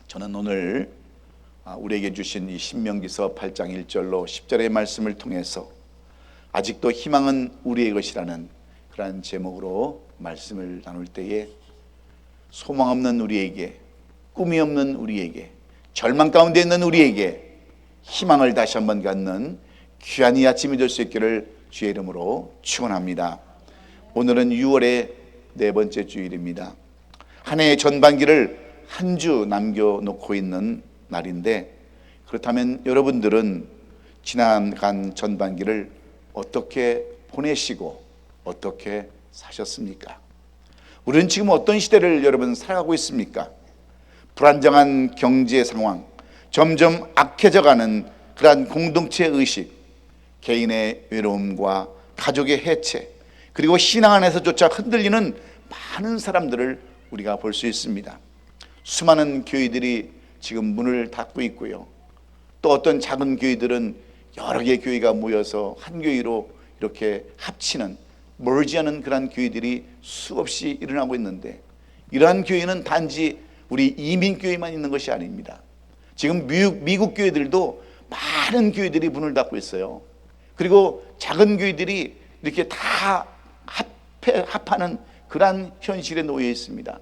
저는 오늘 우리에게 주신 이 신명기서 8장 1절로 10절의 말씀을 통해서 아직도 희망은 우리의 것이라는 그러한 제목으로 말씀을 나눌 때에 소망 없는 우리에게, 꿈이 없는 우리에게, 절망 가운데 있는 우리에게 희망을 다시 한번 갖는 귀한 이 아침이 될 수 있기를 주의 이름으로 축원합니다. 오늘은 6월의 네 번째 주일입니다. 한 해의 전반기를 한 주 남겨놓고 있는 날인데, 그렇다면 여러분들은 지나간 전반기를 어떻게 보내시고 어떻게 사셨습니까? 우리는 지금 어떤 시대를 여러분 살아가고 있습니까? 불안정한 경제 상황, 점점 악해져가는 그러한 공동체 의식, 개인의 외로움과 가족의 해체, 그리고 신앙 안에서조차 흔들리는 많은 사람들을 우리가 볼 수 있습니다. 수많은 교회들이 지금 문을 닫고 있고요. 또 어떤 작은 교회들은 여러 개의 교회가 모여서 한 교회로 이렇게 합치는, 멀지않은 그런 교회들이 수없이 일어나고 있는데, 이러한 교회는 단지 우리 이민교회만 있는 것이 아닙니다. 지금 미국 교회들도 많은 교회들이 문을 닫고 있어요. 그리고 작은 교회들이 이렇게 다 합하는 그러한 현실에 놓여 있습니다.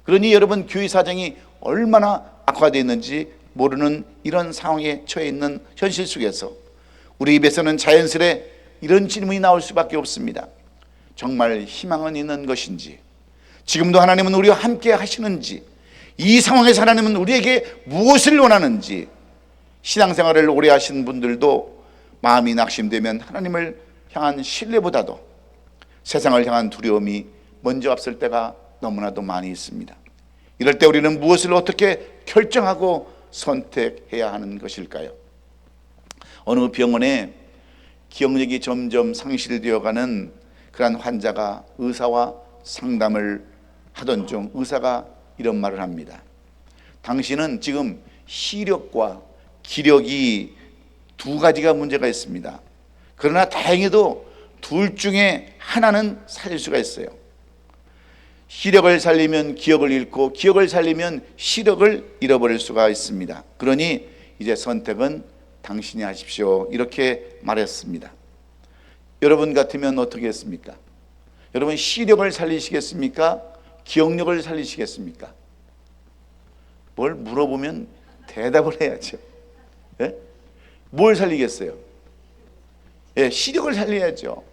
그러니 여러분, 교회 사정이 얼마나 악화되어 있는지 모르는 이런 상황에 처해 있는 현실 속에서 우리 입에서는 자연스레 이런 질문이 나올 수밖에 없습니다. 정말 희망은 있는 것인지, 지금도 하나님은 우리와 함께 하시는지, 이 상황에서 하나님은 우리에게 무엇을 원하는지, 신앙생활을 오래 하신 분들도 마음이 낙심되면 하나님을 향한 신뢰보다도 세상을 향한 두려움이 먼저 앞설 때가 너무나도 많이 있습니다. 이럴 때 우리는 무엇을 어떻게 결정하고 선택해야 하는 것일까요? 어느 병원에 기억력이 점점 상실되어가는 그러한 환자가 의사와 상담을 하던 중 의사가 이런 말을 합니다. 당신은 지금 시력과 기력이 두 가지가 문제가 있습니다. 그러나 다행히도 둘 중에 하나는 살릴 수가 있어요. 시력을 살리면 기억을 잃고, 기억을 살리면 시력을 잃어버릴 수가 있습니다. 그러니 이제 선택은 당신이 하십시오, 이렇게 말했습니다. 여러분 같으면 어떻게 했습니까? 여러분, 시력을 살리시겠습니까? 기억력을 살리시겠습니까? 뭘 물어보면 대답을 해야죠. 예? 뭘 살리겠어요? 예, 시력을 살려야죠.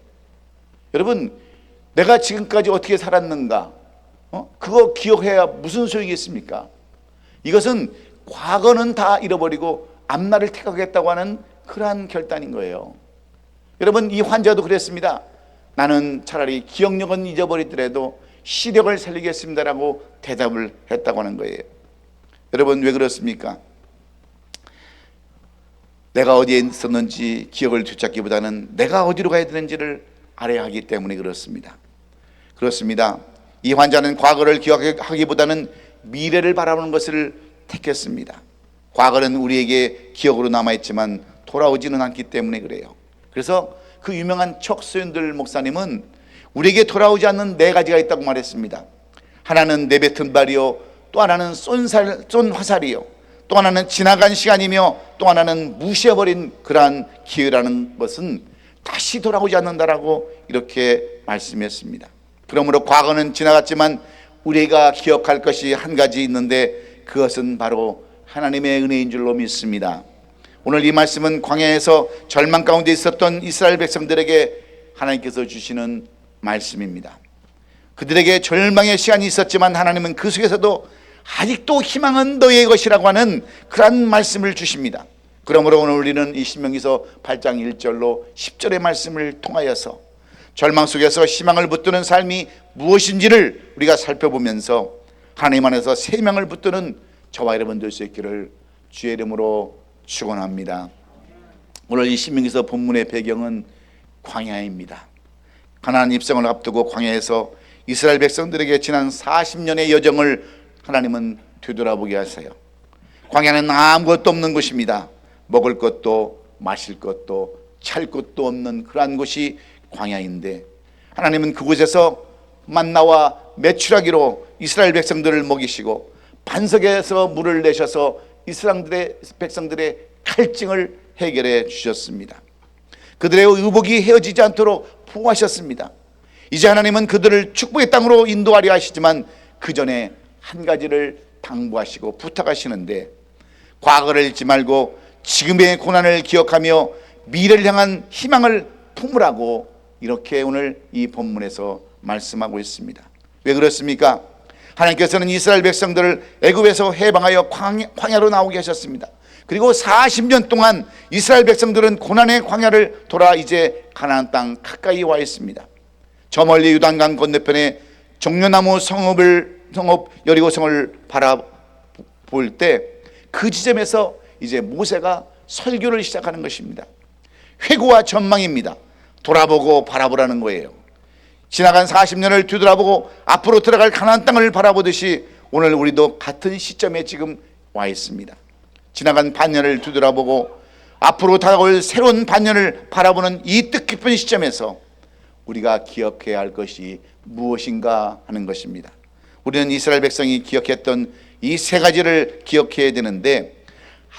여러분, 내가 지금까지 어떻게 살았는가, 그거 기억해야 무슨 소용이겠습니까? 이것은 과거는 다 잃어버리고 앞날을 택하겠다고 하는 그러한 결단인 거예요. 여러분, 이 환자도 그랬습니다. 나는 차라리 기억력은 잊어버리더라도 시력을 살리겠습니다라고 대답을 했다고 하는 거예요. 여러분, 왜 그렇습니까? 내가 어디에 있었는지 기억을 되찾기보다는 내가 어디로 가야 되는지를 알아야 하기 때문에 그렇습니다. 이 환자는 과거를 기억하기보다는 미래를 바라보는 것을 택했습니다. 과거는 우리에게 기억으로 남아있지만 돌아오지는 않기 때문에 그래요. 그래서 그 유명한 척소연들 목사님은 우리에게 돌아오지 않는 네 가지가 있다고 말했습니다. 하나는 내뱉은 발이요, 또 하나는 쏜 화살이요, 또 하나는 지나간 시간이며, 또 하나는 무시해버린 그러한 기회라는 것은 다시 돌아오지 않는다라고 이렇게 말씀했습니다. 그러므로 과거는 지나갔지만 우리가 기억할 것이 한 가지 있는데, 그것은 바로 하나님의 은혜인 줄로 믿습니다. 오늘 이 말씀은 광야에서 절망 가운데 있었던 이스라엘 백성들에게 하나님께서 주시는 말씀입니다. 그들에게 절망의 시간이 있었지만 하나님은 그 속에서도 아직도 희망은 너희의 것이라고 하는 그런 말씀을 주십니다. 그러므로 오늘 우리는 이 신명기서 8장 1절로 10절의 말씀을 통하여서 절망 속에서 희망을 붙드는 삶이 무엇인지를 우리가 살펴보면서 하나님 안에서 생명을 붙드는 저와 여러분 될 수 있기를 주의 이름으로 축원합니다. 오늘 이 신명기서 본문의 배경은 광야입니다. 가나안 입성을 앞두고 광야에서 이스라엘 백성들에게 지난 40년의 여정을 하나님은 되돌아보게 하세요. 광야는 아무것도 없는 곳입니다. 먹을 것도 마실 것도 찰 것도 없는 그러한 곳이 광야인데, 하나님은 그곳에서 만나와 메추라기로 이스라엘 백성들을 먹이시고 반석에서 물을 내셔서 이스라엘 백성들의 갈증을 해결해 주셨습니다. 그들의 의복이 헤어지지 않도록 보호하셨습니다. 이제 하나님은 그들을 축복의 땅으로 인도하려 하시지만 그 전에 한 가지를 당부하시고 부탁하시는데, 과거를 잊지 말고 지금의 고난을 기억하며 미래를 향한 희망을 품으라고 이렇게 오늘 이 본문에서 말씀하고 있습니다. 왜 그렇습니까? 하나님께서는 이스라엘 백성들을 애굽에서 해방하여 광야로 나오게 하셨습니다. 그리고 40년 동안 이스라엘 백성들은 고난의 광야를 돌아 이제 가나안 땅 가까이 와 있습니다. 저 멀리 요단강 건너편에 종려나무 성읍 여리고성을 바라볼 때 그 지점에서 이제 모세가 설교를 시작하는 것입니다. 회고와 전망입니다. 돌아보고 바라보라는 거예요. 지나간 40년을 뒤돌아보고 앞으로 들어갈 가나안 땅을 바라보듯이 오늘 우리도 같은 시점에 지금 와 있습니다. 지나간 반년을 뒤돌아보고 앞으로 다가올 새로운 반년을 바라보는 이 뜻깊은 시점에서 우리가 기억해야 할 것이 무엇인가 하는 것입니다. 우리는 이스라엘 백성이 기억했던 이 세 가지를 기억해야 되는데,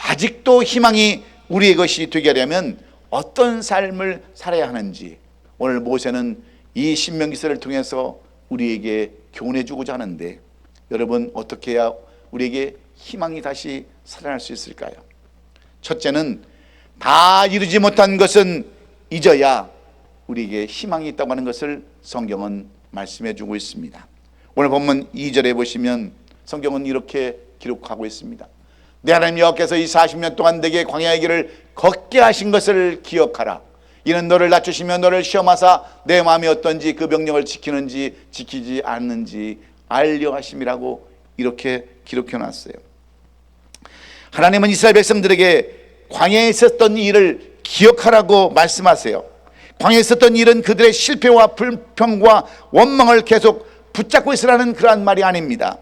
아직도 희망이 우리의 것이 되게 하려면 어떤 삶을 살아야 하는지 오늘 모세는 이 신명기서를 통해서 우리에게 교훈해 주고자 하는데, 여러분 어떻게 해야 우리에게 희망이 다시 살아날 수 있을까요? 첫째는 다 이루지 못한 것은 잊어야 우리에게 희망이 있다고 하는 것을 성경은 말씀해 주고 있습니다. 오늘 본문 2절에 보시면 성경은 이렇게 기록하고 있습니다. 내 하나님 여호와께서 이 40년 동안 내게 광야의 길을 걷게 하신 것을 기억하라. 이는 너를 낮추시며 너를 시험하사 내 마음이 어떤지 그 명령을 지키는지 지키지 않는지 알려 하심이라고 이렇게 기록해 놨어요. 하나님은 이스라엘 백성들에게 광야에 있었던 일을 기억하라고 말씀하세요. 광야에 있었던 일은 그들의 실패와 불평과 원망을 계속 붙잡고 있으라는 그러한 말이 아닙니다.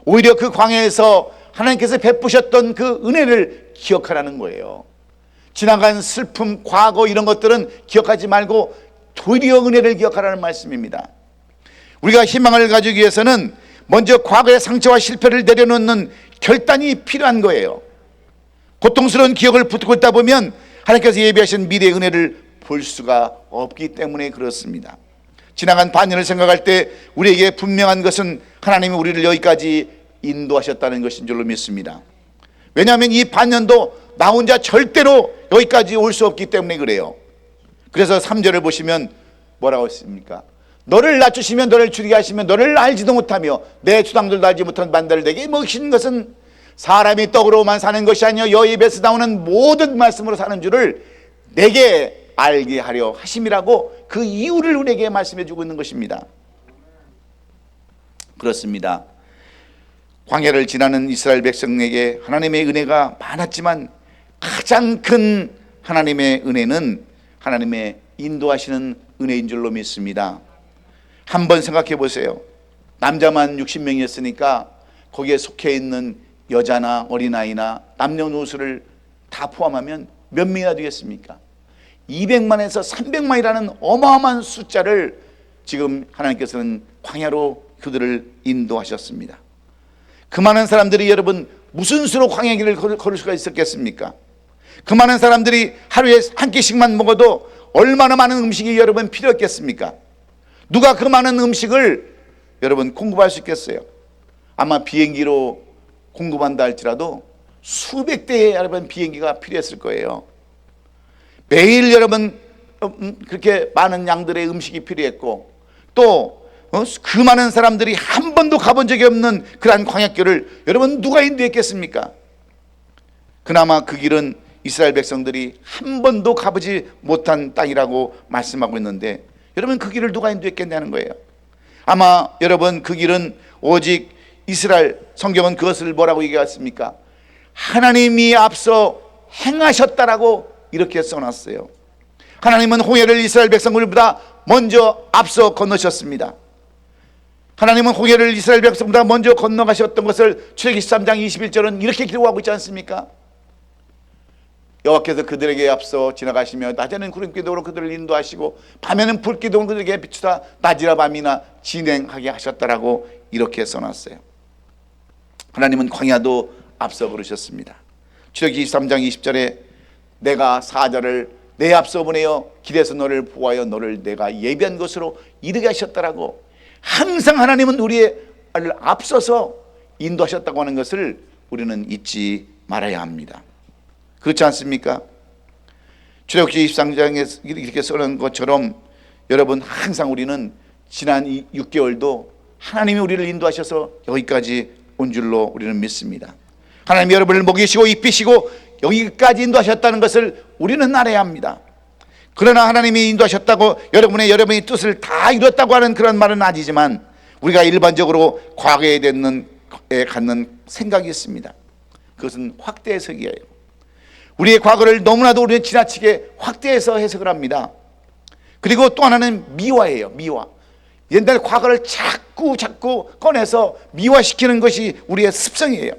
오히려 그 광야에서 하나님께서 베푸셨던 그 은혜를 기억하라는 거예요. 지나간 슬픔, 과거 이런 것들은 기억하지 말고 도리어 은혜를 기억하라는 말씀입니다. 우리가 희망을 가지기 위해서는 먼저 과거의 상처와 실패를 내려놓는 결단이 필요한 거예요. 고통스러운 기억을 붙들고 있다 보면 하나님께서 예비하신 미래의 은혜를 볼 수가 없기 때문에 그렇습니다. 지나간 반년을 생각할 때 우리에게 분명한 것은 하나님이 우리를 여기까지 인도하셨다는 것인 줄로 믿습니다. 왜냐하면 이 반년도 나 혼자 절대로 여기까지 올 수 없기 때문에 그래요. 그래서 3절을 보시면 뭐라고 했습니까? 너를 낮추시면 너를 줄이게 하시면 너를 알지도 못하며 내 주당들도 알지 못한 만다를 내게 먹이시는 것은 사람이 떡으로만 사는 것이 아니요 여호와의 입에서 나오는 모든 말씀으로 사는 줄을 내게 알게 하려 하심이라고 그 이유를 우리에게 말씀해 주고 있는 것입니다. 그렇습니다. 광야를 지나는 이스라엘 백성에게 하나님의 은혜가 많았지만 가장 큰 하나님의 은혜는 하나님의 인도하시는 은혜인 줄로 믿습니다. 한번 생각해 보세요. 남자만 60명이었으니까 거기에 속해 있는 여자나 어린아이나 남녀노소를 다 포함하면 몇 명이나 되겠습니까? 200만에서 300만이라는 어마어마한 숫자를 지금 하나님께서는 광야로 그들을 인도하셨습니다. 그 많은 사람들이 여러분 무슨 수로 광야의 길을 걸을 수가 있었겠습니까? 그 많은 사람들이 하루에 한 끼씩만 먹어도 얼마나 많은 음식이 여러분 필요했겠습니까? 누가 그 많은 음식을 여러분 공급할 수 있겠어요? 아마 비행기로 공급한다 할지라도 수백 대의 여러분 비행기가 필요했을 거예요. 매일 여러분 그렇게 많은 양들의 음식이 필요했고 또 그 많은 사람들이 한 번도 가본 적이 없는 그러한 광야길을 여러분 누가 인도했겠습니까? 그나마 그 길은 이스라엘 백성들이 한 번도 가보지 못한 땅이라고 말씀하고 있는데 여러분 그 길을 누가 인도했겠냐는 거예요. 아마 여러분 그 길은 오직 이스라엘, 성경은 그것을 뭐라고 얘기했습니까? 하나님이 앞서 행하셨다라고 이렇게 써놨어요. 하나님은 홍해를 이스라엘 백성들보다 먼저 앞서 건너셨습니다. 하나님은 홍해를 이스라엘 백성보다 먼저 건너가셨던 것을 출애굽기 13장 21절은 이렇게 기록하고 있지 않습니까? 여호와께서 그들에게 앞서 지나가시며 낮에는 구름기둥으로 그들을 인도하시고 밤에는 불기둥으로 그들에게 비추다 낮이나 밤이나 진행하게 하셨다라고 이렇게 써놨어요. 하나님은 광야도 앞서 그러셨습니다. 출애굽기 23장 20절에 내가 사자를 내 앞서 보내어 길에서 너를 보하여 너를 내가 예비한 곳으로 이르게 하셨다라고, 항상 하나님은 우리의 앞서서 인도하셨다고 하는 것을 우리는 잊지 말아야 합니다. 그렇지 않습니까? 출애굽기 23장에 이렇게 써놓은 것처럼 여러분, 항상 우리는 지난 6개월도 하나님이 우리를 인도하셔서 여기까지 온 줄로 우리는 믿습니다. 하나님이 여러분을 먹이시고 입히시고 여기까지 인도하셨다는 것을 우리는 알아야 합니다. 그러나 하나님이 인도하셨다고 여러분의 뜻을 다 이뤘다고 하는 그런 말은 아니지만, 우리가 일반적으로 과거에 갖는 생각이 있습니다. 그것은 확대 해석이에요. 우리의 과거를 너무나도 우리는 지나치게 확대해서 해석을 합니다. 그리고 또 하나는 미화예요. 미화. 옛날 과거를 자꾸 꺼내서 미화시키는 것이 우리의 습성이에요.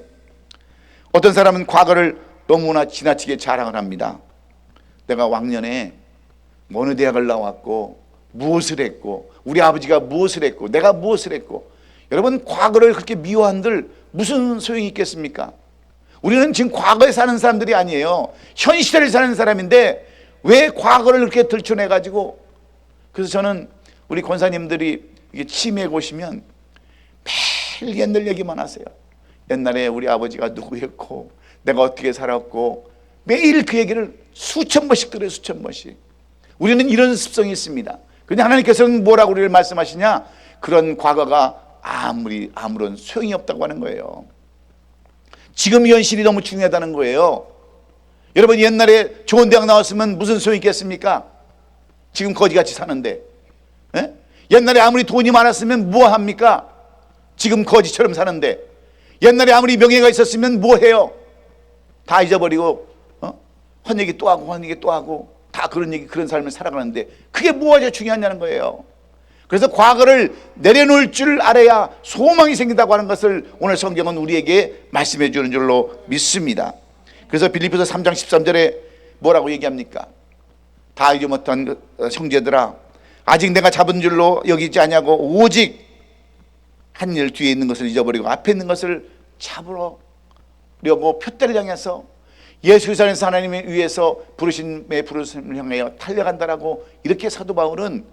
어떤 사람은 과거를 너무나 지나치게 자랑을 합니다. 내가 왕년에 어느 대학을 나왔고 무엇을 했고 우리 아버지가 무엇을 했고 내가 무엇을 했고. 여러분, 과거를 그렇게 미화한들 무슨 소용이 있겠습니까? 우리는 지금 과거에 사는 사람들이 아니에요. 현 시대를 사는 사람인데 왜 과거를 그렇게 들춰내가지고. 그래서 저는 우리 권사님들이 치매에 오시면 매일 옛날 얘기만 하세요. 옛날에 우리 아버지가 누구였고 내가 어떻게 살았고, 매일 그 얘기를 수천 번씩 들어요. 수천 번씩. 우리는 이런 습성이 있습니다. 그런데 하나님께서는 뭐라고 우리를 말씀하시냐? 그런 과거가 아무런 소용이 없다고 하는 거예요. 지금 현실이 너무 중요하다는 거예요. 여러분, 옛날에 좋은 대학 나왔으면 무슨 소용이 있겠습니까? 지금 거지같이 사는데. 에? 옛날에 아무리 돈이 많았으면 뭐 합니까? 지금 거지처럼 사는데. 옛날에 아무리 명예가 있었으면 뭐 해요? 다 잊어버리고 헛얘기 또 하고 헛얘기 또 하고 다 그런 삶을 살아가는데 그게 뭐가 중요하냐는 거예요. 그래서 과거를 내려놓을 줄 알아야 소망이 생긴다고 하는 것을 오늘 성경은 우리에게 말씀해 주는 줄로 믿습니다. 그래서 빌립보서 3장 13절에 뭐라고 얘기합니까? 다 잊지 못한 형제들아, 아직 내가 잡은 줄로 여기지 아니하고 오직 한 일 뒤에 있는 것을 잊어버리고 앞에 있는 것을 잡으려고 표대를 향해서 예수 그리스도 안에서 하나님을 위해서 부르심을 향하여 달려간다라고, 이렇게 사도 바울은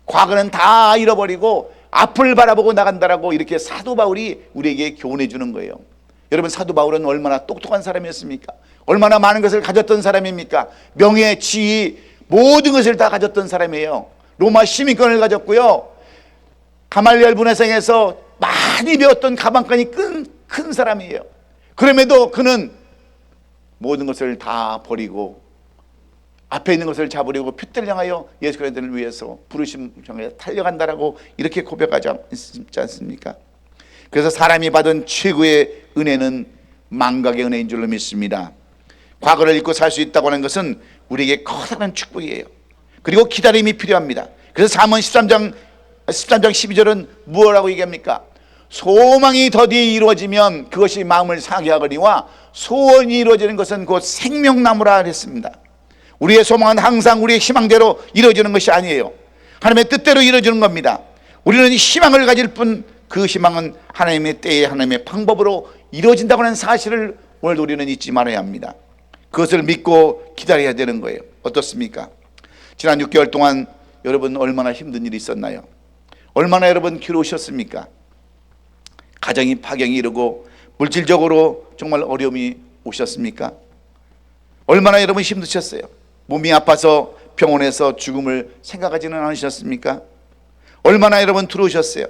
과거는 다 잃어버리고 앞을 바라보고 나간다라고 이렇게 사도 바울이 우리에게 교훈해 주는 거예요. 여러분, 사도 바울은 얼마나 똑똑한 사람이었습니까? 얼마나 많은 것을 가졌던 사람입니까? 명예, 지위, 모든 것을 다 가졌던 사람이에요. 로마 시민권을 가졌고요. 가말리엘 문화생에서 많이 배웠던 가방끈이 큰 사람이에요. 그럼에도 그는 모든 것을 다 버리고 앞에 있는 것을 잡으려고 표대를 향하여 예수 그리스도를 위해서 부르심을 향하여 달려간다라고 이렇게 고백하지 않습니까? 그래서 사람이 받은 최고의 은혜는 망각의 은혜인 줄로 믿습니다. 과거를 잊고 살 수 있다고 하는 것은 우리에게 커다란 축복이에요. 그리고 기다림이 필요합니다. 그래서 잠언 13장 12절은 무엇라고 얘기합니까? 소망이 더디 이루어지면 그것이 마음을 상하게 하거니와 소원이 이루어지는 것은 곧 생명나무라 했습니다. 우리의 소망은 항상 우리의 희망대로 이루어지는 것이 아니에요. 하나님의 뜻대로 이루어지는 겁니다. 우리는 희망을 가질 뿐 그 희망은 하나님의 때에 하나님의 방법으로 이루어진다고 하는 사실을 오늘 우리는 잊지 말아야 합니다. 그것을 믿고 기다려야 되는 거예요. 어떻습니까? 지난 6개월 동안 여러분 얼마나 힘든 일이 있었나요? 얼마나 여러분 괴로우셨습니까? 가정이 파경이 이르고 물질적으로 정말 어려움이 오셨습니까? 얼마나 여러분 힘드셨어요? 몸이 아파서 병원에서 죽음을 생각하지는 않으셨습니까? 얼마나 여러분 두려우셨어요?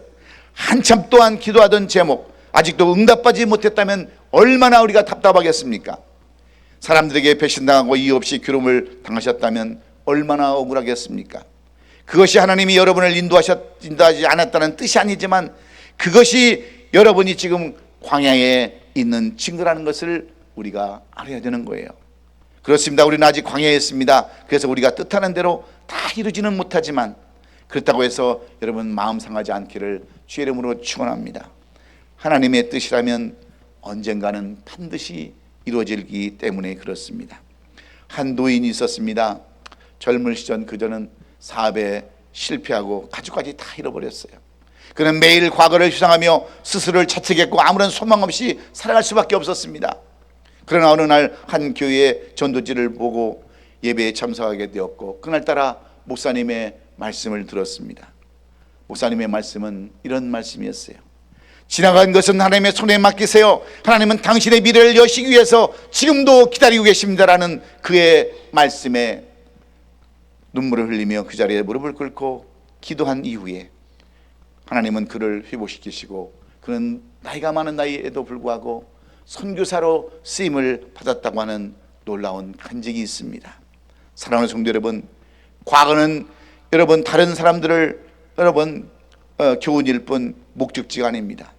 한참 동안 기도하던 제목 아직도 응답받지 못했다면 얼마나 우리가 답답하겠습니까? 사람들에게 배신당하고 이유 없이 괴로움을 당하셨다면 얼마나 억울하겠습니까? 그것이 하나님이 여러분을 인도하지 않았다는 뜻이 아니지만 그것이 여러분이 지금 광야에 있는 증거라는 것을 우리가 알아야 되는 거예요. 그렇습니다. 우리는 아직 광야에 있습니다. 그래서 우리가 뜻하는 대로 다 이루지는 못하지만 그렇다고 해서 여러분 마음 상하지 않기를 주의 이름으로 축원합니다. 하나님의 뜻이라면 언젠가는 반드시 이루어지기 때문에 그렇습니다. 한 노인이 있었습니다. 젊은 시절 그저는 사업에 실패하고 가족까지 다 잃어버렸어요. 그는 매일 과거를 휴상하며 스스로를 자책했고 아무런 소망 없이 살아갈 수밖에 없었습니다. 그러나 어느 날 한 교회의 전도지를 보고 예배에 참석하게 되었고, 그날따라 목사님의 말씀을 들었습니다. 목사님의 말씀은 이런 말씀이었어요. 지나간 것은 하나님의 손에 맡기세요. 하나님은 당신의 미래를 여시기 위해서 지금도 기다리고 계십니다라는 그의 말씀에 눈물을 흘리며 그 자리에 무릎을 꿇고 기도한 이후에 하나님은 그를 회복시키시고, 그는 나이가 많은 나이에도 불구하고 선교사로 쓰임을 받았다고 하는 놀라운 간증이 있습니다. 사랑하는 성도 여러분, 과거는 여러분 다른 사람들을 교훈일 뿐 목적지가 아닙니다.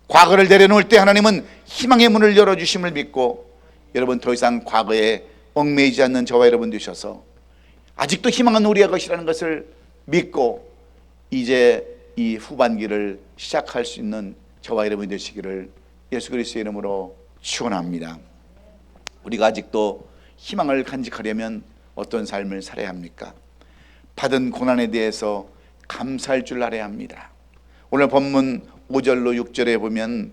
과거를 내려놓을 때 하나님은 희망의 문을 열어주심을 믿고, 여러분 더 이상 과거에 얽매이지 않는 저와 여러분 되셔서 아직도 희망은 우리의 것이라는 것을 믿고 이제 이 후반기를 시작할 수 있는 저와 여러분이 되시기를 예수 그리스도의 이름으로 축원합니다. 우리가 아직도 희망을 간직하려면 어떤 삶을 살아야 합니까? 받은 고난에 대해서 감사할 줄 알아야 합니다. 오늘 본문 5절로 6절에 보면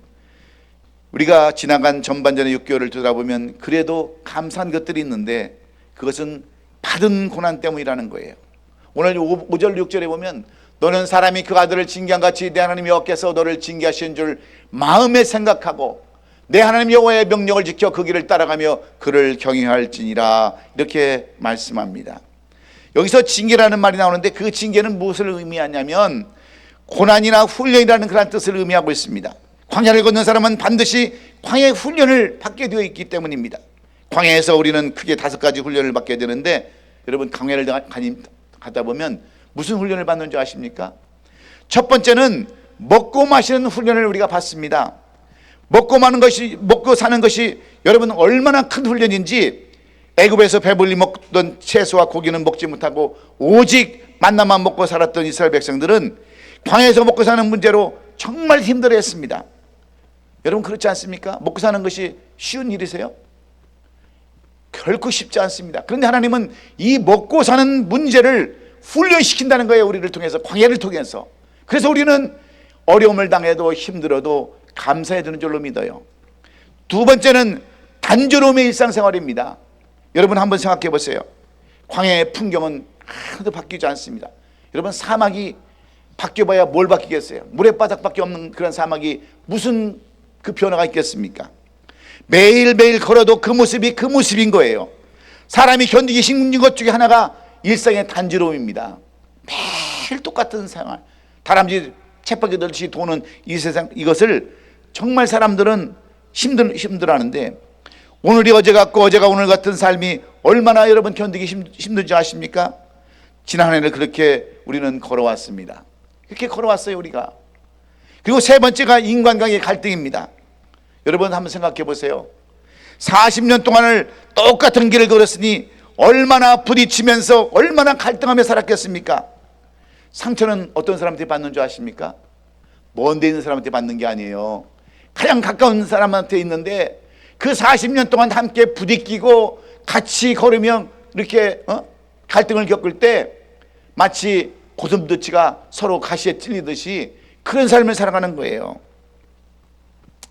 우리가 지나간 전반전의 6개월을 들여다보면 그래도 감사한 것들이 있는데 그것은 받은 고난 때문이라는 거예요. 오늘 5절 6절에 보면 너는 사람이 그 아들을 징계한 같이 내 하나님 여호와께서 너를 징계하신 줄 마음에 생각하고 내 하나님 여호와의 명령을 지켜 그 길을 따라가며 그를 경외할지니라, 이렇게 말씀합니다. 여기서 징계라는 말이 나오는데 그 징계는 무엇을 의미하냐면 고난이나 훈련이라는 그런 뜻을 의미하고 있습니다. 광야를 걷는 사람은 반드시 광야의 훈련을 받게 되어 있기 때문입니다. 광야에서 우리는 크게 5가지 훈련을 받게 되는데, 여러분 광야를 가다 보면 무슨 훈련을 받는 줄 아십니까? 첫 번째는 먹고 마시는 훈련을 우리가 받습니다. 먹고 사는 것이 여러분 얼마나 큰 훈련인지, 애굽에서 배불리 먹던 채소와 고기는 먹지 못하고 오직 만나만 먹고 살았던 이스라엘 백성들은 광야에서 먹고 사는 문제로 정말 힘들어했습니다. 여러분 그렇지 않습니까? 먹고 사는 것이 쉬운 일이세요? 결코 쉽지 않습니다. 그런데 하나님은 이 먹고 사는 문제를 훈련시킨다는 거예요. 우리를 통해서, 광야를 통해서. 그래서 우리는 어려움을 당해도 힘들어도 감사해야 되는 줄로 믿어요. 두 번째는 단조로움의 일상생활입니다. 여러분 한번 생각해 보세요. 광야의 풍경은 하나도 바뀌지 않습니다. 여러분 사막이 바뀌어봐야 뭘 바뀌겠어요? 물의 바닥밖에 없는 그런 사막이 무슨 그 변화가 있겠습니까? 매일매일 걸어도 그 모습이 그 모습인 거예요. 사람이 견디기 힘든 것 중에 하나가 일상의 단조로움입니다. 매일 똑같은 생활, 다람쥐 쳇바퀴 돌듯이 도는 이 세상, 이것을 정말 사람들은 힘들어하는데, 오늘이 어제 같고 어제가 오늘 같은 삶이 얼마나 여러분 견디기 힘든지 아십니까? 지난 한 해를 그렇게 우리는 걸어왔습니다. 그렇게 걸어왔어요 우리가. 그리고 세 번째가 인간관계의 갈등입니다. 여러분 한번 생각해 보세요. 40년 동안을 똑같은 길을 걸었으니 얼마나 부딪히면서 얼마나 갈등하며 살았겠습니까? 상처는 어떤 사람한테 받는 줄 아십니까? 먼 데 있는 사람한테 받는 게 아니에요. 가장 가까운 사람한테 있는데, 그 40년 동안 함께 부딪히고 같이 걸으면 이렇게 갈등을 겪을 때 마치 고슴도치가 서로 가시에 찔리듯이 그런 삶을 살아가는 거예요.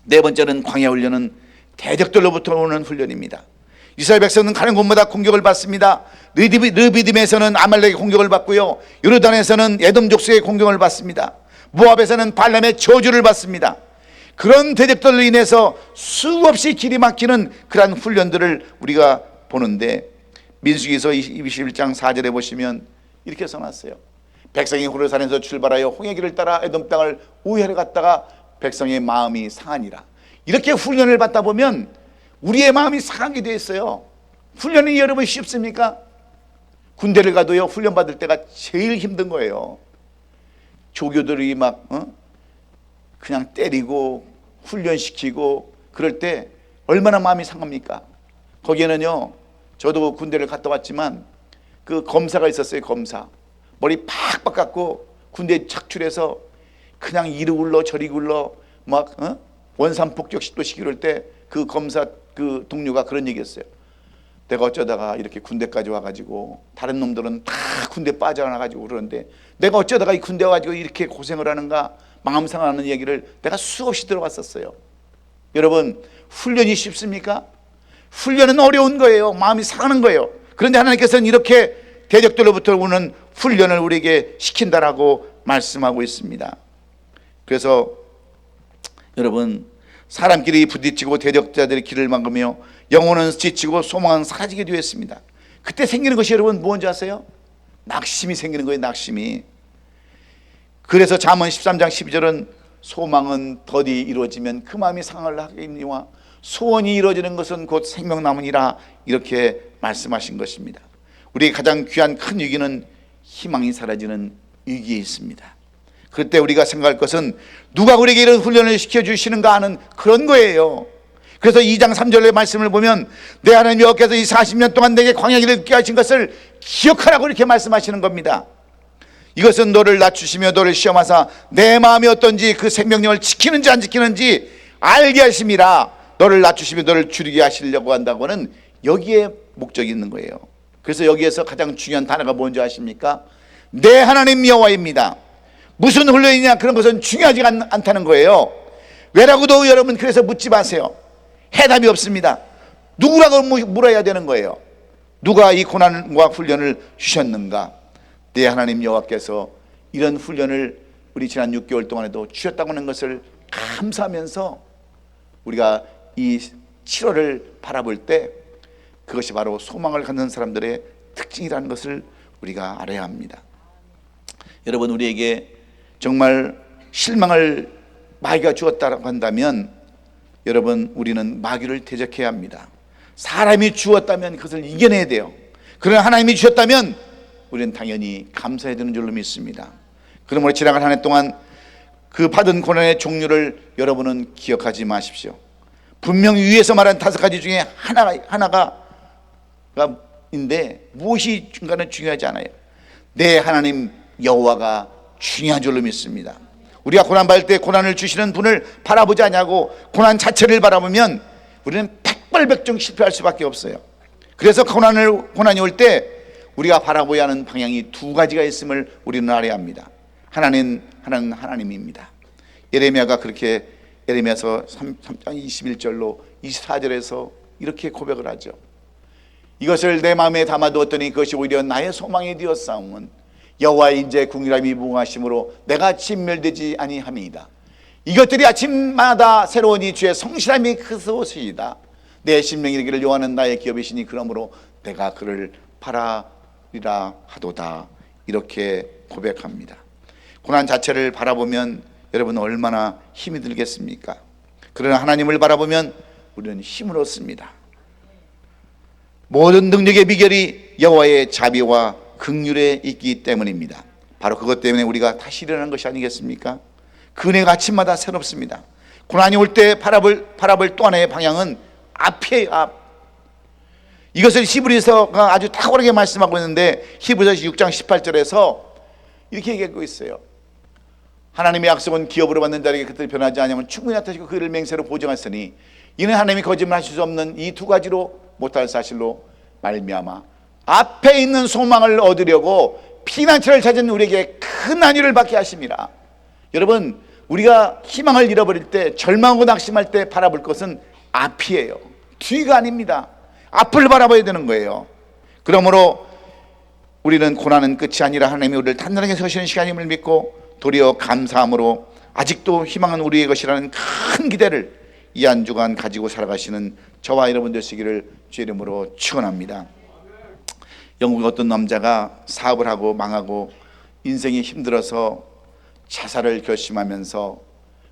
네 번째는 광야 훈련은 대적들로부터 오는 훈련입니다. 이스라엘 백성은 가는 곳마다 공격을 받습니다. 르비딤에서는 아말렉의 공격을 받고요, 요르단에서는 에돔 족속의 공격을 받습니다. 모압에서는 발람의 저주를 받습니다. 그런 대적들로 인해서 수없이 길이 막히는 그러한 훈련들을 우리가 보는데, 민수기서 21장 4절에 보시면 이렇게 써놨어요. 백성이 호르산에서 출발하여 홍해길을 따라 에돔 땅을 우회하러 갔다가 백성의 마음이 상하니라. 이렇게 훈련을 받다 보면 우리의 마음이 상하게 되어 있어요. 훈련이 여러분 쉽습니까? 군대를 가도요, 훈련 받을 때가 제일 힘든 거예요. 조교들이 막 그냥 때리고 훈련시키고 그럴 때 얼마나 마음이 상합니까? 거기에는요, 저도 군대를 갔다 왔지만 그 검사가 있었어요. 검사 머리 팍팍 깎고 군대에 착출해서 그냥 이리 굴러 저리 굴러 막 원산폭격시도시키고 이럴 때 그 검사 그 동료가 그런 얘기했어요. 내가 어쩌다가 이렇게 군대까지 와가지고 다른 놈들은 다 군대 빠져나가지고 그러는데 내가 어쩌다가 이 군대 와가지고 이렇게 고생을 하는가, 마음 상하는 얘기를 내가 수없이 들어봤었어요. 여러분, 훈련이 쉽습니까? 훈련은 어려운 거예요. 마음이 상하는 거예요. 그런데 하나님께서는 이렇게 대적들로부터 오는 훈련을 우리에게 시킨다라고 말씀하고 있습니다. 그래서 여러분, 사람끼리 부딪히고 대적자들의 길을 막으며 영혼은 지치고 소망은 사라지게 되었습니다. 그때 생기는 것이 여러분 뭔지 아세요? 낙심이 생기는 거예요. 낙심이. 그래서 잠언 13장 12절은 소망은 더디 이루어지면 그 마음이 상을 하겠니와 소원이 이루어지는 것은 곧 생명나무니라, 이렇게 말씀하신 것입니다. 우리의 가장 귀한 큰 위기는 희망이 사라지는 위기에 있습니다. 그때 우리가 생각할 것은 누가 우리에게 이런 훈련을 시켜주시는가 하는 그런 거예요. 그래서 2장 3절의 말씀을 보면 내 하나님 여호와께서 이 40년 동안 내게 광야 길을 걷게 하신 것을 기억하라고 이렇게 말씀하시는 겁니다. 이것은 너를 낮추시며 너를 시험하사 내 마음이 어떤지 그 생명력을 지키는지 안 지키는지 알게 하심이라. 너를 낮추시며 너를 줄이게 하시려고 한다고는 여기에 목적이 있는 거예요. 그래서 여기에서 가장 중요한 단어가 뭔지 아십니까? 내 하나님 여호와입니다. 무슨 훈련이냐 그런 것은 중요하지 않다는 거예요. 왜라고도 여러분 그래서 묻지 마세요. 해답이 없습니다. 누구라고 물어야 되는 거예요. 누가 이 고난과 훈련을 주셨는가? 내 하나님 여호와께서 이런 훈련을 우리 지난 6개월 동안에도 주셨다고 하는 것을 감사하면서 우리가 이 7월을 바라볼 때 그것이 바로 소망을 갖는 사람들의 특징이라는 것을 우리가 알아야 합니다. 여러분, 우리에게 정말 실망을 마귀가 주었다고 한다면 여러분, 우리는 마귀를 대적해야 합니다. 사람이 주었다면 그것을 이겨내야 돼요. 그러나 하나님이 주셨다면 우리는 당연히 감사해야 되는 줄로 믿습니다. 그러므로 지나간 한 해 동안 그 받은 고난의 종류를 여러분은 기억하지 마십시오. 분명 위에서 말한 5가지 중에 하나가인데 무엇이 중간에 중요하지 않아요. 내 하나님 여호와가 중요한 줄로 믿습니다. 우리가 고난받을 때 고난을 주시는 분을 바라보지 않냐고 고난 자체를 바라보면 우리는 백발백중 실패할 수밖에 없어요. 그래서 고난이 올 때 우리가 바라보아야 하는 방향이 2가지가 있음을 우리는 알아야 합니다. 하나는 하나님입니다. 예레미야가 그렇게 예레미야서 3장 21절로 24절에서 이렇게 고백을 하죠. 이것을 내 마음에 담아두었더니 그것이 오히려 나의 소망이 되었사오면 여호와의 인재 궁일함이 무궁하심으로 내가 진멸되지 아니함이니이다. 이것들이 아침마다 새로우니 주의 성실함이 크소이다. 내 심령이 이르기를 여호와는 나의 기업이시니 그러므로 내가 그를 바라리라 하도다. 이렇게 고백합니다. 고난 자체를 바라보면 여러분 얼마나 힘이 들겠습니까? 그러나 하나님을 바라보면 우리는 힘을 얻습니다. 모든 능력의 비결이 여호와의 자비와 긍휼에 있기 때문입니다. 바로 그것 때문에 우리가 다시 일어나는 것이 아니겠습니까? 그 은혜가 아침마다 새롭습니다. 고난이 올 때 바라볼 또 하나의 방향은 앞이에요. 앞. 이것을 히브리서가 아주 탁월하게 말씀하고 있는데 히브리서 6장 18절에서 이렇게 얘기하고 있어요. 하나님의 약속은 기업으로 받는 자에게 그들이 변하지 않으면 충분히 나타나시고 그를 맹세로 보증하시니 이는 하나님이 거짓말하실 수 없는 이 2가지로 못할 사실로 말미암아 앞에 있는 소망을 얻으려고 피난처를 찾은 우리에게 큰 안위를 받게 하심이라. 여러분, 우리가 희망을 잃어버릴 때, 절망하고 낙심할 때 바라볼 것은 앞이에요. 뒤가 아닙니다. 앞을 바라봐야 되는 거예요. 그러므로 우리는 고난은 끝이 아니라 하나님이 우리를 단단하게 세우시는 시간임을 믿고 도리어 감사함으로 아직도 희망은 우리의 것이라는 큰 기대를 이 한 주간 가지고 살아가시는 저와 여러분 되시기를 주의 이름으로 축원합니다. 영국의 어떤 남자가 사업을 하고 망하고 인생이 힘들어서 자살을 결심하면서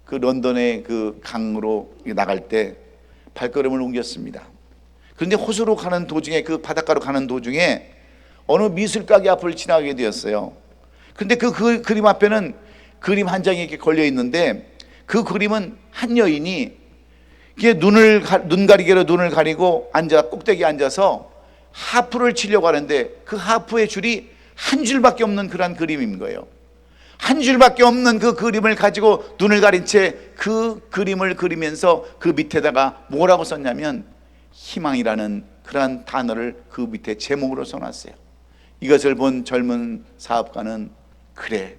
그 런던의 그 강으로 나갈 때 발걸음을 옮겼습니다. 그런데 호수로 가는 도중에, 그 바닷가로 가는 도중에 어느 미술가게 앞을 지나가게 되었어요. 그런데 그 그림 앞에는 그림 한 장이 이렇게 걸려 있는데 그 그림은 한 여인이 이게 눈 가리개로 눈을 가리고 꼭대기에 앉아서 하프를 치려고 하는데 그 하프의 줄이 한 줄밖에 없는 그런 그림인 거예요. 한 줄밖에 없는 그 그림을 가지고 눈을 가린 채 그 그림을 그리면서 그 밑에다가 뭐라고 썼냐면 희망이라는 그러한 단어를 그 밑에 제목으로 써놨어요. 이것을 본 젊은 사업가는 그래,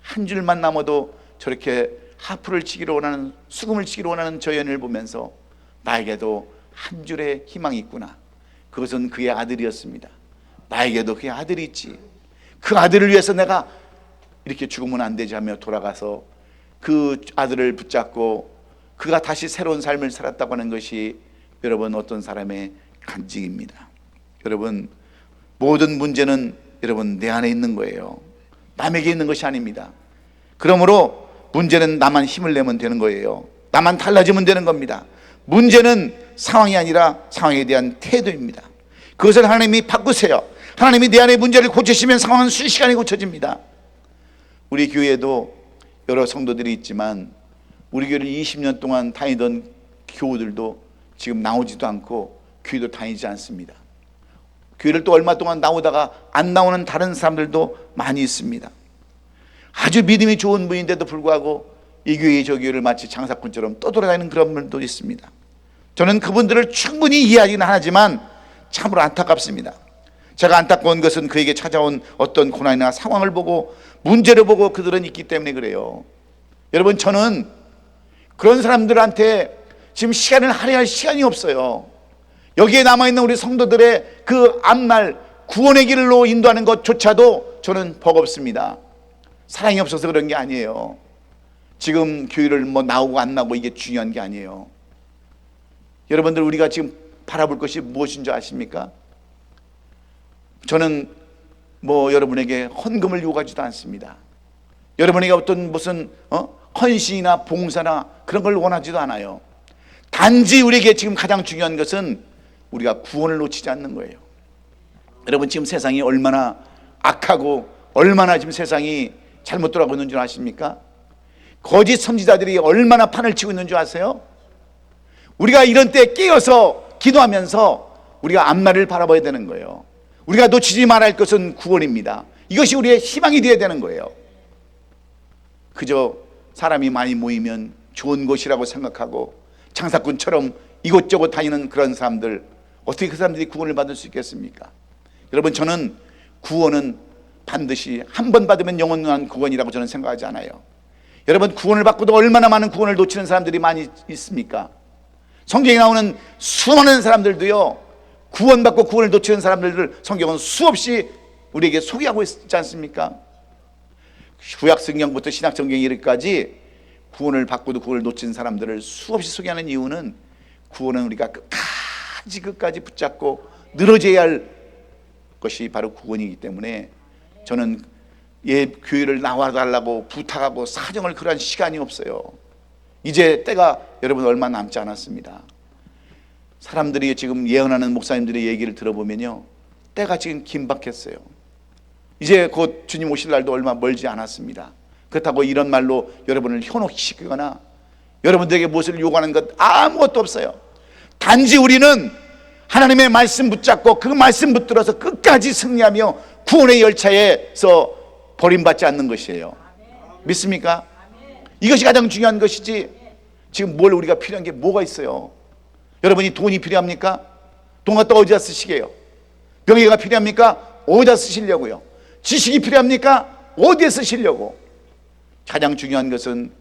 한 줄만 남아도 저렇게 하프를 치기로 원하는, 수금을 치기로 원하는 저 연인을 보면서 나에게도 한 줄의 희망이 있구나. 그것은 그의 아들이었습니다. 나에게도 그의 아들이 있지. 그 아들을 위해서 내가 이렇게 죽으면 안 되지 하며 돌아가서 그 아들을 붙잡고 그가 다시 새로운 삶을 살았다고 하는 것이 여러분 어떤 사람의 간증입니다. 여러분, 모든 문제는 여러분 내 안에 있는 거예요. 남에게 있는 것이 아닙니다. 그러므로 문제는 나만 힘을 내면 되는 거예요. 나만 달라지면 되는 겁니다. 문제는 상황이 아니라 상황에 대한 태도입니다. 그것을 하나님이 바꾸세요. 하나님이 내 안의 문제를 고치시면 상황은 순식간에 고쳐집니다. 우리 교회에도 여러 성도들이 있지만 우리 교회를 20년 동안 다니던 교우들도 지금 나오지도 않고 교회도 다니지 않습니다. 교회를 또 얼마 동안 나오다가 안 나오는 다른 사람들도 많이 있습니다. 아주 믿음이 좋은 분인데도 불구하고 이 교회 저 교회를 마치 장사꾼처럼 떠돌아다니는 그런 분들도 있습니다. 저는 그분들을 충분히 이해하기는 하지만 참으로 안타깝습니다. 제가 안타까운 것은 그에게 찾아온 어떤 고난이나 상황을 보고 문제를 보고 그들은 있기 때문에 그래요. 여러분, 저는 그런 사람들한테 지금 시간을 할애할 시간이 없어요. 여기에 남아있는 우리 성도들의 그 앞날 구원의 길로 인도하는 것조차도 저는 버겁습니다. 사랑이 없어서 그런 게 아니에요. 지금 교회를 뭐 나오고 안 나오고 이게 중요한 게 아니에요. 여러분들, 우리가 지금 바라볼 것이 무엇인 줄 아십니까? 저는 뭐 여러분에게 헌금을 요구하지도 않습니다. 여러분에게 어떤 무슨 헌신이나 봉사나 그런 걸 원하지도 않아요. 단지 우리에게 지금 가장 중요한 것은 우리가 구원을 놓치지 않는 거예요. 여러분, 지금 세상이 얼마나 악하고 얼마나 지금 세상이 잘못 돌아가고 있는 줄 아십니까? 거짓 선지자들이 얼마나 판을 치고 있는 줄 아세요? 우리가 이런 때 깨어서 기도하면서 우리가 앞날을 바라봐야 되는 거예요. 우리가 놓치지 말아야 할 것은 구원입니다. 이것이 우리의 희망이 되어야 되는 거예요. 그저 사람이 많이 모이면 좋은 곳이라고 생각하고 장사꾼처럼 이곳저곳 다니는 그런 사람들, 어떻게 그 사람들이 구원을 받을 수 있겠습니까? 여러분, 저는 구원은 반드시 한 번 받으면 영원한 구원이라고 저는 생각하지 않아요. 여러분, 구원을 받고도 얼마나 많은 구원을 놓치는 사람들이 많이 있습니까? 성경에 나오는 수많은 사람들도요, 구원받고 구원을 놓치는 사람들을 성경은 수없이 우리에게 소개하고 있지 않습니까? 구약 성경부터 신약 성경에 이르기까지 구원을 받고도 구원을 놓친 사람들을 수없이 소개하는 이유는 구원은 우리가 끝까지 붙잡고 늘어져야 할 것이 바로 구원이기 때문에 저는 교회를 나와달라고 부탁하고 사정을 그러한 시간이 없어요. 이제 때가 여러분 얼마 남지 않았습니다. 사람들이 지금 예언하는 목사님들의 얘기를 들어보면요, 때가 지금 긴박했어요. 이제 곧 주님 오실 날도 얼마 멀지 않았습니다. 그렇다고 이런 말로 여러분을 현혹시키거나 여러분들에게 무엇을 요구하는 것 아무것도 없어요. 단지 우리는 하나님의 말씀 붙잡고 그 말씀 붙들어서 끝까지 승리하며 구원의 열차에서 버림받지 않는 것이에요. 믿습니까? 이것이 가장 중요한 것이지 지금 뭘 우리가 필요한 게 뭐가 있어요? 여러분이 돈이 필요합니까? 돈 갖다 어디다 쓰시게요? 명예가 필요합니까? 어디다 쓰시려고요? 지식이 필요합니까? 어디에 쓰시려고? 가장 중요한 것은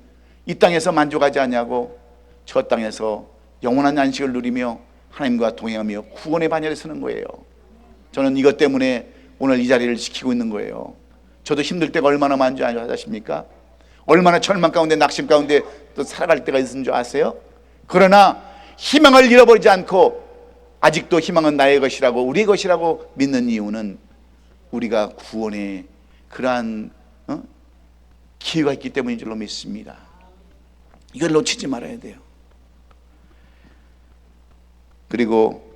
이 땅에서 만족하지 않냐고 저 땅에서 영원한 안식을 누리며 하나님과 동행하며 구원의 반열에 서는 거예요. 저는 이것 때문에 오늘 이 자리를 지키고 있는 거예요. 저도 힘들 때가 얼마나 많은 줄 아십니까? 얼마나 절망 가운데 낙심 가운데 또 살아갈 때가 있는 줄 아세요? 그러나 희망을 잃어버리지 않고 아직도 희망은 나의 것이라고 우리의 것이라고 믿는 이유는 우리가 구원의 그러한 기회가 있기 때문인 줄로 믿습니다. 이걸 놓치지 말아야 돼요. 그리고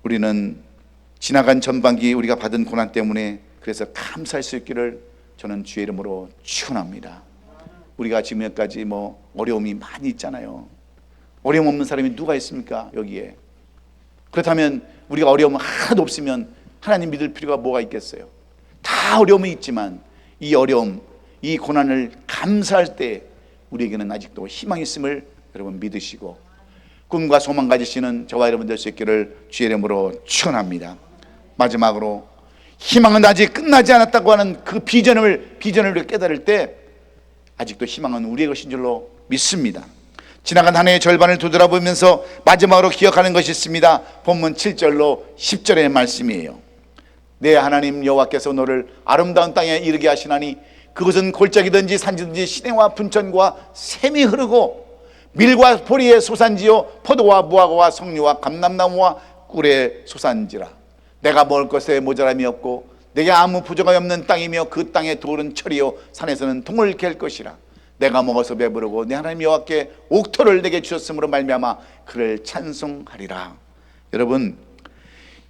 우리는 지나간 전반기 우리가 받은 고난 때문에 그래서 감사할 수 있기를 저는 주의 이름으로 축원합니다. 우리가 지금까지 뭐 어려움이 많이 있잖아요. 어려움 없는 사람이 누가 있습니까? 여기에. 그렇다면 우리가 어려움 하나도 없으면 하나님 믿을 필요가 뭐가 있겠어요? 다 어려움이 있지만 이 어려움, 이 고난을 감사할 때 우리에게는 아직도 희망이 있음을 여러분 믿으시고 꿈과 소망 가지시는 저와 여러분 될 수 있기를 주의 이름으로 축원합니다. 마지막으로 희망은 아직 끝나지 않았다고 하는 그 비전을 우리가 깨달을 때 아직도 희망은 우리의 것인 줄로 믿습니다. 지나간 한 해의 절반을 되돌아보면서 마지막으로 기억하는 것이 있습니다. 본문 7절로 10절의 말씀이에요. 내 하나님 여호와께서 너를 아름다운 땅에 이르게 하시나니 그것은 골짜기든지 산지든지 시내와 분천과 샘이 흐르고 밀과 보리의 소산지요 포도와 무화과와 석류와 감람나무와 꿀의 소산지라. 내가 먹을 것에 모자람이 없고 내게 아무 부족함이 없는 땅이며 그 땅의 돌은 철이요 산에서는 동을 갤 것이라. 내가 먹어서 배부르고 내 하나님 여호와께 옥토를 내게 주셨으므로 말미암아 그를 찬송하리라. 여러분,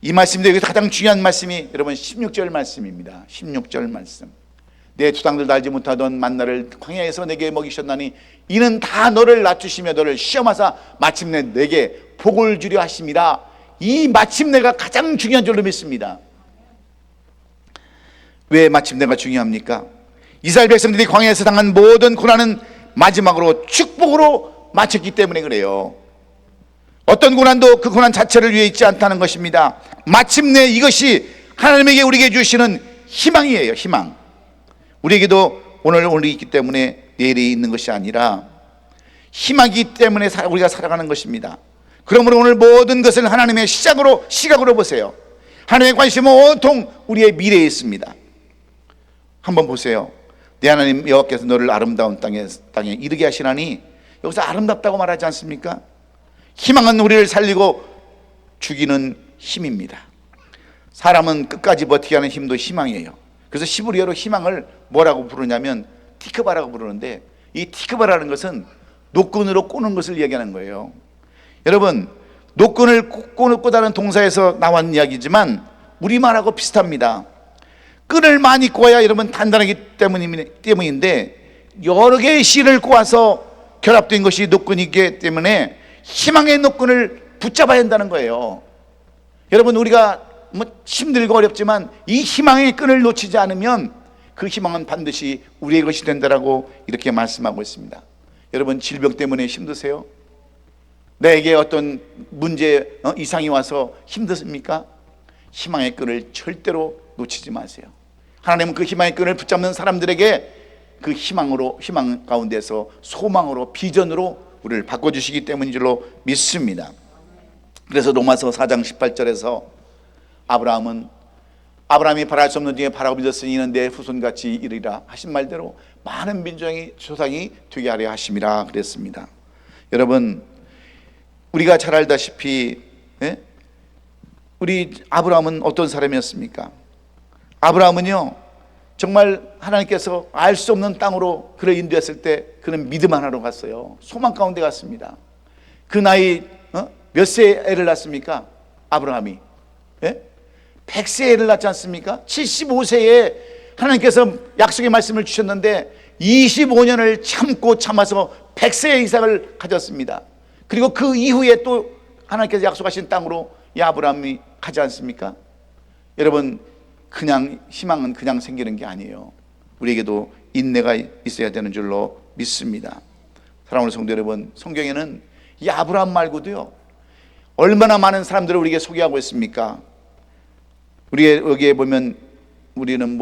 이 말씀도 여기서 가장 중요한 말씀이 여러분 16절 말씀입니다. 16절 말씀. 내 조상들도 알지 못하던 만나를 광야에서 내게 먹이셨나니 이는 다 너를 낮추시며 너를 시험하사 마침내 내게 복을 주려 하심이라. 이 마침내가 가장 중요한 줄로 믿습니다. 왜 마침내가 중요합니까? 이스라엘 백성들이 광야에서 당한 모든 고난은 마지막으로 축복으로 마쳤기 때문에 그래요. 어떤 고난도 그 고난 자체를 위해 있지 않다는 것입니다. 마침내 이것이 하나님에게 우리에게 주시는 희망이에요. 희망. 우리에게도 오늘이 있기 때문에 내일이 있는 것이 아니라 희망이기 때문에 우리가 살아가는 것입니다. 그러므로 오늘 모든 것을 하나님의 시각으로 보세요. 하나님의 관심은 온통 우리의 미래에 있습니다. 한번 보세요. 내 하나님 여호와께서 너를 아름다운 땅에 이르게 하시나니, 여기서 아름답다고 말하지 않습니까? 희망은 우리를 살리고 죽이는 힘입니다. 사람은 끝까지 버티게 하는 힘도 희망이에요. 그래서 히브리어로 희망을 뭐라고 부르냐면 티크바라고 부르는데, 이 티크바라는 것은 노끈으로 꼬는 것을 얘기하는 거예요. 여러분, 노끈을 꼬다는 동사에서 나온 이야기지만 우리말하고 비슷합니다. 끈을 많이 꼬아야 여러분 단단하기 때문인데, 여러 개의 실을 꼬아서 결합된 것이 노끈이기 때문에 희망의 노끈을 붙잡아야 한다는 거예요. 여러분, 우리가 힘들고 어렵지만 이 희망의 끈을 놓치지 않으면 그 희망은 반드시 우리의 것이 된다라고 이렇게 말씀하고 있습니다. 여러분, 질병 때문에 힘드세요? 내게 어떤 문제, 이상이 와서 힘드십니까? 희망의 끈을 절대로 놓치지 마세요. 하나님은 그 희망의 끈을 붙잡는 사람들에게 그 희망 가운데서 소망으로, 비전으로 우리를 바꿔주시기 때문인 줄로 믿습니다. 그래서 로마서 4장 18절에서 아브라함이 바랄 수 없는 중에 바라고 믿었으니 이는 내 후손같이 이르리라 하신 말대로 많은 민족의 조상이 되게 하려 하심이라 그랬습니다. 여러분, 우리가 잘 알다시피 우리 아브라함은 어떤 사람이었습니까? 아브라함은요, 정말 하나님께서 알 수 없는 땅으로 그를 인도했을 때 그는 믿음 하나로 갔어요. 소망 가운데 갔습니다. 그 나이 몇 세에 애를 낳습니까? 아브라함이 100세에 애를 낳지 않습니까? 75세에 하나님께서 약속의 말씀을 주셨는데 25년을 참아서 100세의 이삭을 가졌습니다. 그리고 그 이후에 또 하나님께서 약속하신 땅으로 이 아브라함이 가지 않습니까? 여러분, 그냥 희망은 그냥 생기는 게 아니에요. 우리에게도 인내가 있어야 되는 줄로 믿습니다. 사랑하는 성도 여러분, 성경에는 이 아브라함 말고도요, 얼마나 많은 사람들을 우리에게 소개하고 있습니까? 여기에 보면 우리는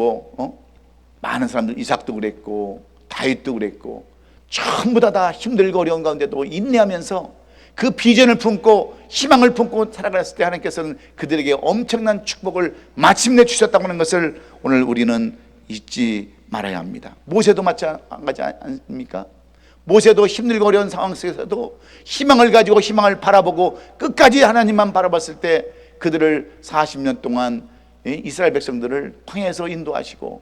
많은 사람들, 이삭도 그랬고 다윗도 그랬고, 전부 다 힘들고 어려운 가운데도 인내하면서 그 비전을 품고 희망을 품고 살아갔을 때 하나님께서는 그들에게 엄청난 축복을 마침내 주셨다고 하는 것을 오늘 우리는 잊지 말아야 합니다. 모세도 마찬가지 않습니까? 모세도 힘들고 어려운 상황 속에서도 희망을 가지고 희망을 바라보고 끝까지 하나님만 바라봤을 때 그들을 40년 동안 이스라엘 백성들을 광야에서 인도하시고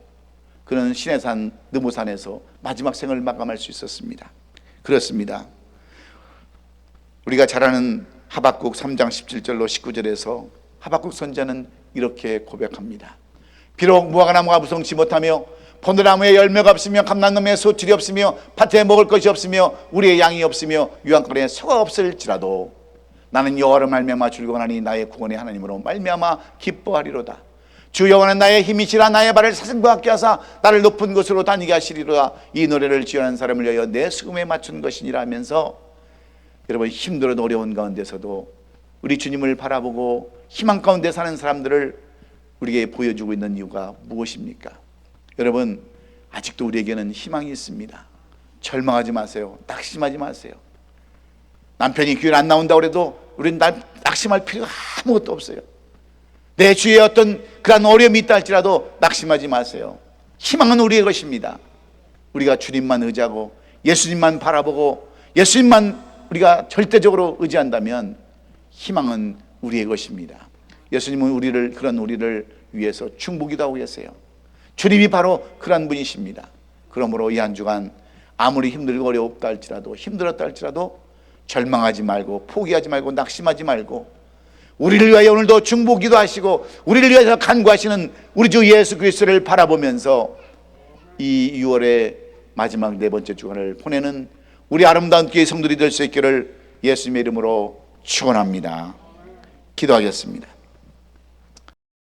그는 시내산 느모산에서 마지막 생을 마감할 수 있었습니다. 그렇습니다. 우리가 잘 아는 하박국 3장 17절로 19절에서 하박국 선지자는 이렇게 고백합니다. 비록 무화과나무가 무성치 못하며 포도나무에 열매가 없으며 감람나무에 소출이 없으며 밭에 먹을 것이 없으며 우리의 양이 없으며 유황가루에 소가 없을지라도 나는 여호와로 말미암아 즐거워하니 나의 구원의 하나님으로 말미암아 기뻐하리로다. 주 여호와는 나의 힘이시라. 나의 발을 사슴과 같게 하사 나를 높은 곳으로 다니게 하시리로다. 이 노래를 지어낸 사람을 위하여 내 수금에 맞춘 것이니라 하면서, 여러분, 힘들어도 어려운 가운데서도 우리 주님을 바라보고 희망 가운데 사는 사람들을 우리에게 보여주고 있는 이유가 무엇입니까? 여러분, 아직도 우리에게는 희망이 있습니다. 절망하지 마세요. 낙심하지 마세요. 남편이 교회에 안 나온다고 해도 우리는 낙심할 필요가 아무것도 없어요. 내 주위에 어떤 그런 어려움이 있다 할지라도 낙심하지 마세요. 희망은 우리의 것입니다. 우리가 주님만 의지하고 예수님만 바라보고 예수님만 우리가 절대적으로 의지한다면 희망은 우리의 것입니다. 예수님은 그런 우리를 위해서 중보기도 하고 계세요. 주님이 바로 그런 분이십니다. 그러므로 이 한 주간 아무리 힘들고 어렵다 할지라도 힘들었다 할지라도 절망하지 말고 포기하지 말고 낙심하지 말고 우리를 위하여 오늘도 중보기도 하시고 우리를 위해서 간구하시는 우리 주 예수 그리스도를 바라보면서 이 6월의 마지막 네 번째 주간을 보내는 우리 아름다운 교회 성도들이 될 수 있기를 예수님의 이름으로 축원합니다. 기도하겠습니다.